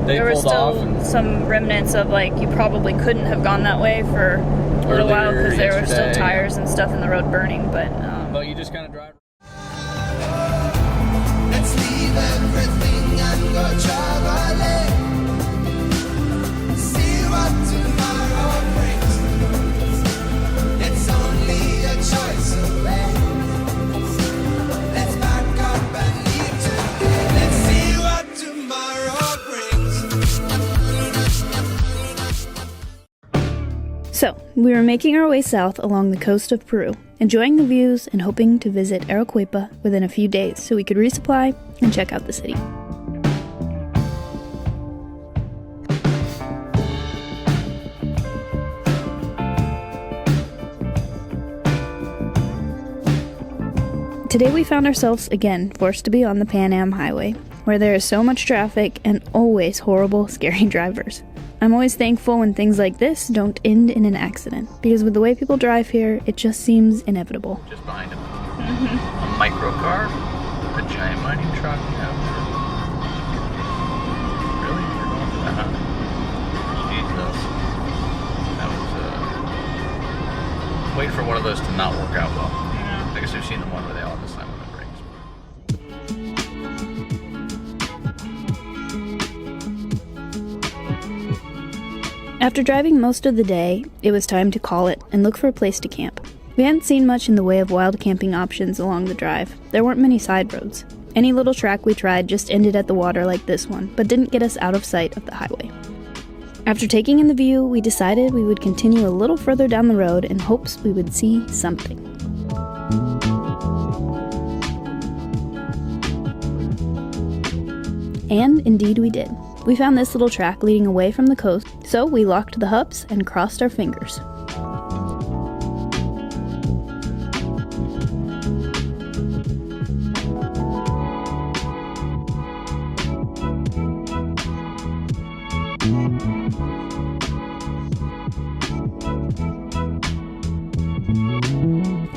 There were pulled still off and some remnants of, like, you probably couldn't have gone that way for a little while because there were still tires and stuff in the road burning, but you just kind of drive. Let's leave everything and go traveling. See what tomorrow brings. It's only a choice away. Let's back up and leave today. Let's see what tomorrow brings. So, we were making our way south along the coast of Peru, enjoying the views and hoping to visit Arequipa within a few days so we could resupply and check out the city. Today we found ourselves again forced to be on the Pan Am Highway, where there is so much traffic and always horrible, scary drivers. I'm always thankful when things like this don't end in an accident, because with the way people drive here, it just seems inevitable. Just behind him. A micro car, a giant mining truck. Yeah. Really? You're going for that, huh? Jesus. That was, wait for one of those to not work out well. yeah. I guess we've seen the one where they all have to slam on the brakes. After driving most of the day, it was time to call it and look for a place to camp. We hadn't seen much in the way of wild camping options along the drive. There weren't many side roads. Any little track we tried just ended at the water like this one, but didn't get us out of sight of the highway. After taking in the view, we decided we would continue a little further down the road in hopes we would see something. And indeed we did. We found this little track leading away from the coast, so we locked the hubs and crossed our fingers.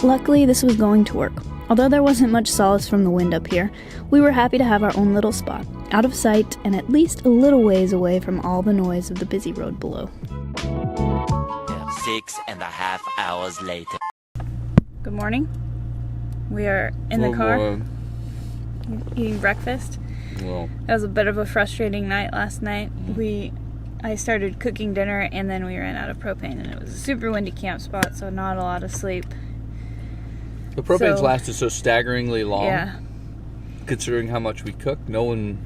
Luckily, this was going to work. Although there wasn't much solace from the wind up here, we were happy to have our own little spot, out of sight and at least a little ways away from all the noise of the busy road below. 6.5 hours later. Good morning. We are in the car eating breakfast. Well, It was a bit of a frustrating night last night. I started cooking dinner and then we ran out of propane, and it was a super windy camp spot, so not a lot of sleep. the propane's So- lasted so staggeringly long. Yeah. Considering how much we cook, no one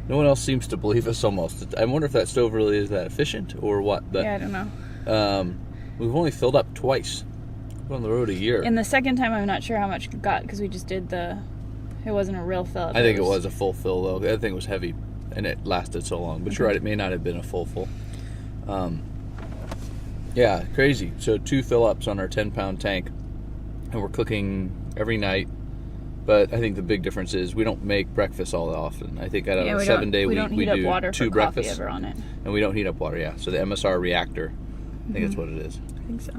else seems to believe us almost. I wonder if that stove really is that efficient or what. But Yeah, I don't know. we've only filled up twice. We're on the road a year. And the second time, I'm not sure how much it got because we just did it wasn't a real fill. I think it was a full fill though. The other thing was heavy and it lasted so long. But you're right, it may not have been a full. Yeah, crazy. So 2 fill-ups on our 10-pound tank, and we're cooking every night. But I think the big difference is we don't make breakfast all that often. I think out of a 7-day week, we do water 2 for breakfasts. coffee ever on it. And we don't heat up water, yeah. So the MSR reactor, I think that's what it is. I think so.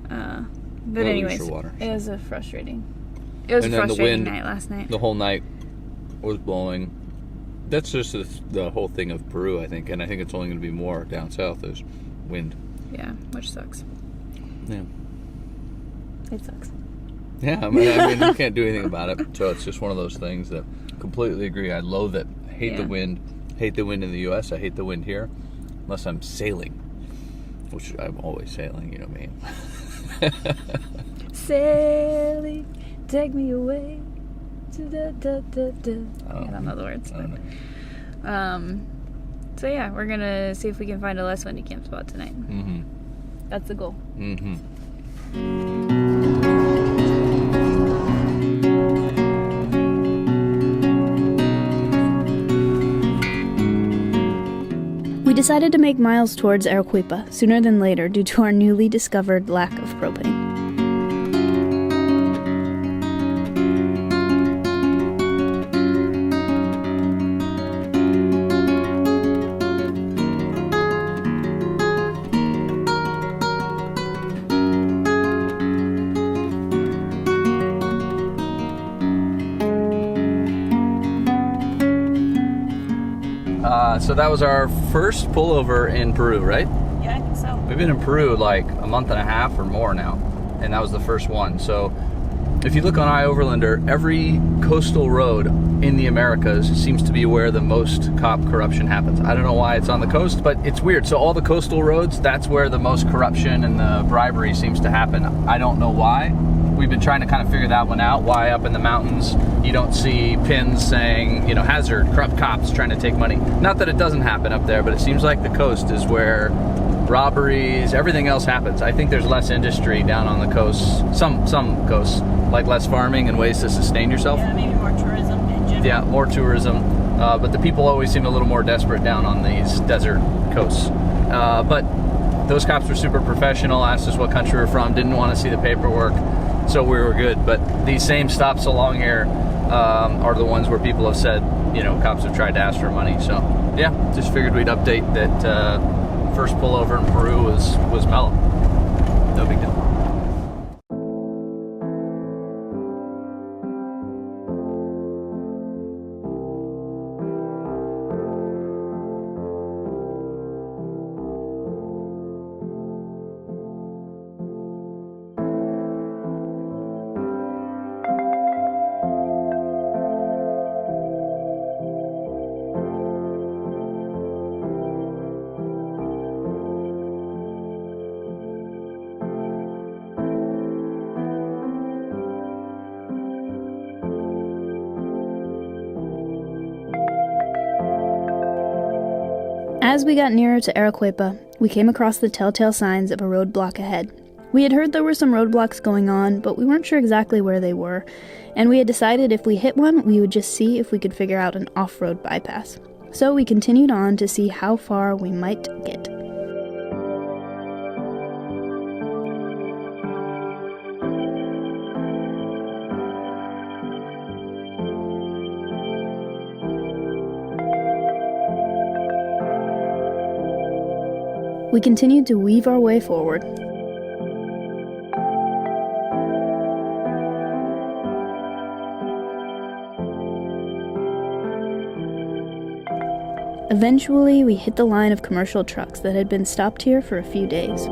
But Well, anyways, for water, it was a frustrating night last night. The whole night was blowing. That's just the whole thing of Peru, I think. And I think it's only going to be more down south. There's wind. Yeah, which sucks. Yeah. It sucks. Yeah, I mean, you can't do anything about it. So it's just one of those things that completely agree. I loathe it. I hate the wind. Hate the wind in the U.S. I hate the wind here, unless I'm sailing, which I'm always sailing. You know me. Sailing, take me away to the I don't know the words. I don't know. So yeah, we're gonna see if we can find a less windy camp spot tonight. Mm-hmm. That's the goal. Mm-hmm. We decided to make miles towards Arequipa sooner than later due to our newly discovered lack of propane. So that was our first pullover in Peru, right? Yeah, I think so. We've been in Peru like a month and a half or more now, and that was the first one. So if you look on iOverlander, every coastal road in the Americas seems to be where the most cop corruption happens. I don't know why it's on the coast, but it's weird. So all the coastal roads, that's where the most corruption and the bribery seems to happen. I don't know why. We've been trying to kind of figure that one out, why up in the mountains you don't see pins saying, you know, hazard, corrupt cops trying to take money. Not that it doesn't happen up there, but it seems like the coast is where robberies, everything else happens. I think there's less industry down on the coast, some coasts, like less farming and ways to sustain yourself. Yeah, maybe more tourism in general. Yeah, more tourism. But the people always seem a little more desperate down on these desert coasts. But those cops were super professional, asked us what country we're from, didn't want to see the paperwork, so we were good. But these same stops along here are the ones where people have said, you know, cops have tried to ask for money. So yeah, just figured we'd update that first pullover in Peru was mellow. No big deal. As we got nearer to Arequipa, we came across the telltale signs of a roadblock ahead. We had heard there were some roadblocks going on, but we weren't sure exactly where they were, and we had decided if we hit one, we would just see if we could figure out an off-road bypass. So we continued on to see how far we might get. We continued to weave our way forward. Eventually, we hit the line of commercial trucks that had been stopped here for a few days.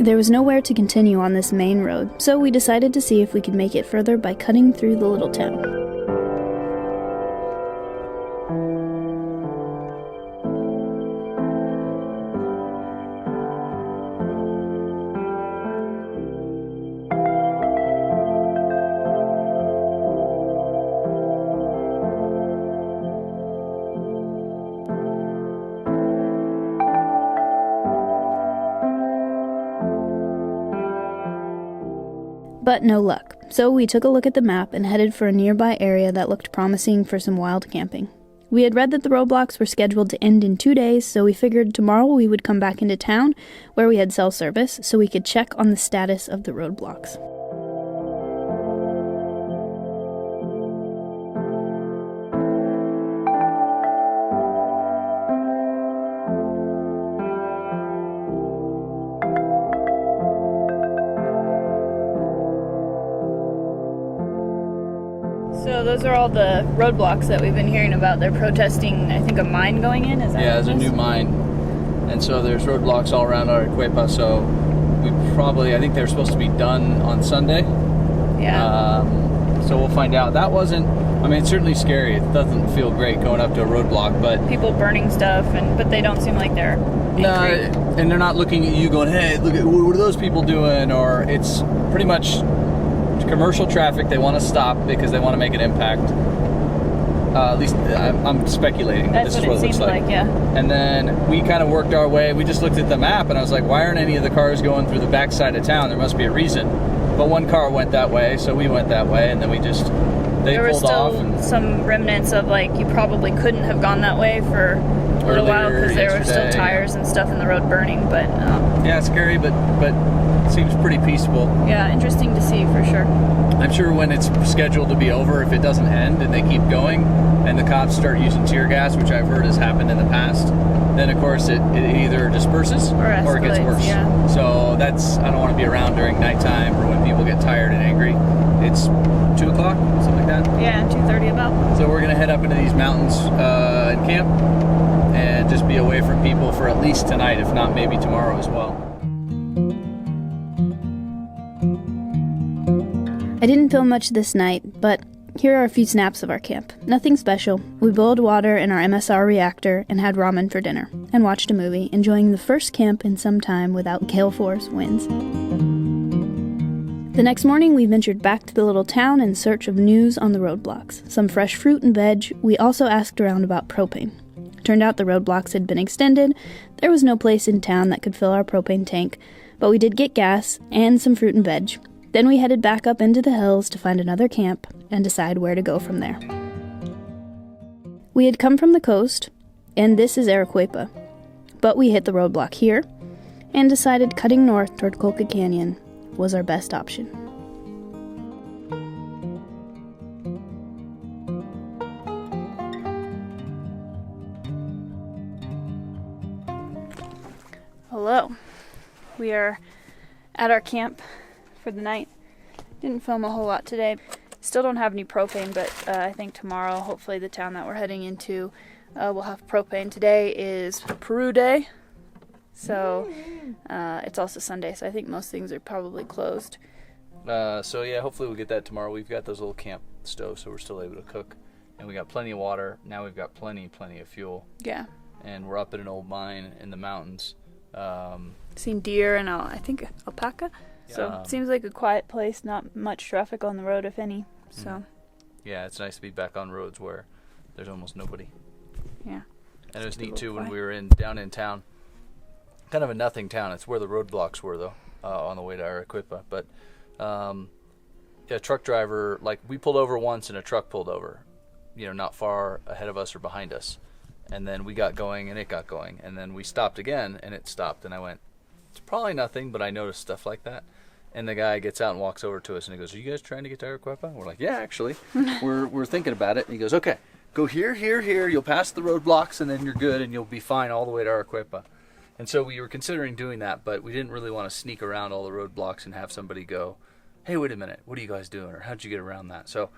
There was nowhere to continue on this main road, so we decided to see if we could make it further by cutting through the little town. But no luck, so we took a look at the map and headed for a nearby area that looked promising for some wild camping. We had read that the roadblocks were scheduled to end in 2 days, so we figured tomorrow we would come back into town, where we had cell service, so we could check on the status of the roadblocks. So those are all the roadblocks that we've been hearing about. They're protesting, I think, a mine going in. Is that Yeah, what there's a it is? new mine, and so there's roadblocks all around Arequipa. So I think they're supposed to be done on Sunday. Yeah. So we'll find out. That wasn't. I mean, it's certainly scary. It doesn't feel great going up to a roadblock, but People burning stuff, but they don't seem like they're angry. no, and they're not looking at you going, "Hey, look at what are those people doing?" Or it's pretty much commercial traffic they want to stop because they want to make an impact. At least I'm speculating. That's This is what it it looks seems like. like, yeah. And then we kind of worked our way. We just looked at the map, and I was like, why aren't any of the cars going through the backside of town? There must be a reason. But one car went that way, so we went that way, and then they There were pulled off. still And some remnants of, like, you probably couldn't have gone that way for a little while because there were still yesterday. tires and stuff in the road burning. But Yeah, it's scary, but seems pretty peaceful. yeah, interesting to see for sure. I'm sure when it's scheduled to be over, if it doesn't end and they keep going, and the cops start using tear gas, which I've heard has happened in the past, then of course it either disperses Or it gets escalates, worse. yeah. So I don't want to be around during nighttime or when people get tired and angry. It's 2 o'clock, something like that. Yeah, 2:30 about. So we're gonna head up into these mountains and camp and just be away from people for at least tonight, if not maybe tomorrow as well. I didn't film much this night, but here are a few snaps of our camp. Nothing special. We boiled water in our MSR reactor and had ramen for dinner, and watched a movie, enjoying the first camp in some time without gale force winds. The next morning, we ventured back to the little town in search of news on the roadblocks. Some fresh fruit and veg. We also asked around about propane. Turned out the roadblocks had been extended. There was no place in town that could fill our propane tank, but we did get gas and some fruit and veg. Then we headed back up into the hills to find another camp and decide where to go from there. We had come from the coast, and this is Arequipa, but we hit the roadblock here and decided cutting north toward Colca Canyon was our best option. Hello. We are at our camp for the night. Didn't film a whole lot today. Still don't have any propane, but I think tomorrow, hopefully the town that we're heading into will have propane. Today is Peru Day, so it's also Sunday, so I think most things are probably closed. So yeah, hopefully we'll get that tomorrow. We've got those little camp stoves, so we're still able to cook. And we got plenty of water. Now we've got plenty of fuel. Yeah. And we're up at an old mine in the mountains. Seen deer and I think alpaca. So it seems like a quiet place, not much traffic on the road, if any. So yeah, it's nice to be back on roads where there's almost nobody. Yeah. And it was neat too when quiet. we were down in town. Kind of a nothing town. It's where the roadblocks were though, on the way to Arequipa. But a truck driver, like we pulled over once and a truck pulled over, not far ahead of us or behind us. And then we got going and it got going. And then we stopped again and it stopped. And I went, it's probably nothing, but I noticed stuff like that. And the guy gets out and walks over to us and he goes, are you guys trying to get to Arequipa? We're like, yeah, actually. we're thinking about it. And he goes, okay, go here, here, here. You'll pass the roadblocks and then you're good and you'll be fine all the way to Arequipa. And so we were considering doing that, but we didn't really want to sneak around all the roadblocks and have somebody go, hey, wait a minute, what are you guys doing? Or how'd you get around that? So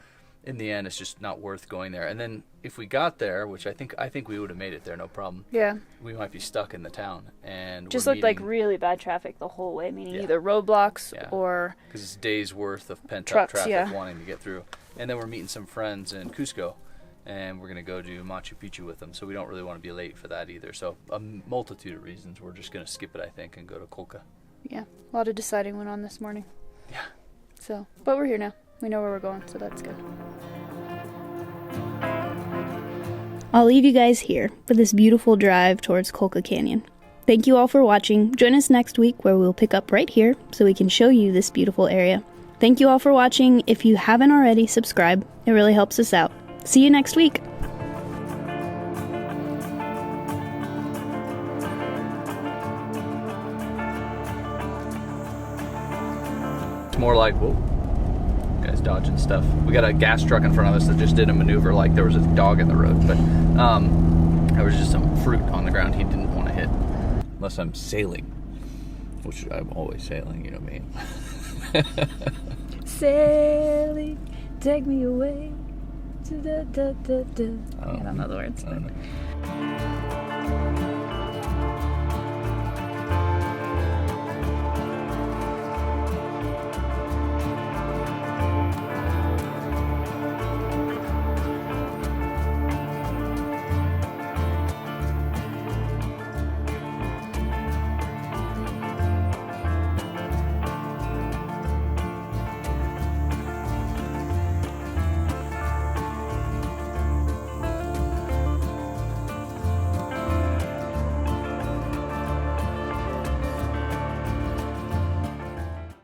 in the end, it's just not worth going there. And then if we got there, which I think we would have made it there, no problem. Yeah. We might be stuck in the town. And Just we're looked like meeting- really bad traffic the whole way, meaning Yeah. either roadblocks Yeah. or because it's days worth of pent-up Trucks, traffic yeah. wanting to get through. And then we're meeting some friends in Cusco, and we're going to go do Machu Picchu with them, so we don't really want to be late for that either. So a multitude of reasons. We're just going to skip it, I think, and go to Colca. yeah, a lot of deciding went on this morning. Yeah. So, but we're here now. We know where we're going, so that's good. I'll leave you guys here for this beautiful drive towards Colca Canyon. Thank you all for watching. Join us next week where we'll pick up right here so we can show you this beautiful area. Thank you all for watching. If you haven't already, subscribe. It really helps us out. See you next week. It's more like, whoa, guys dodging stuff. We got a gas truck in front of us that just did a maneuver like there was a dog in the road, but there was just some fruit on the ground he didn't want to hit. Unless I'm sailing, which I'm always sailing, you know me. Sailing, take me away to the. I don't know the words. I don't know.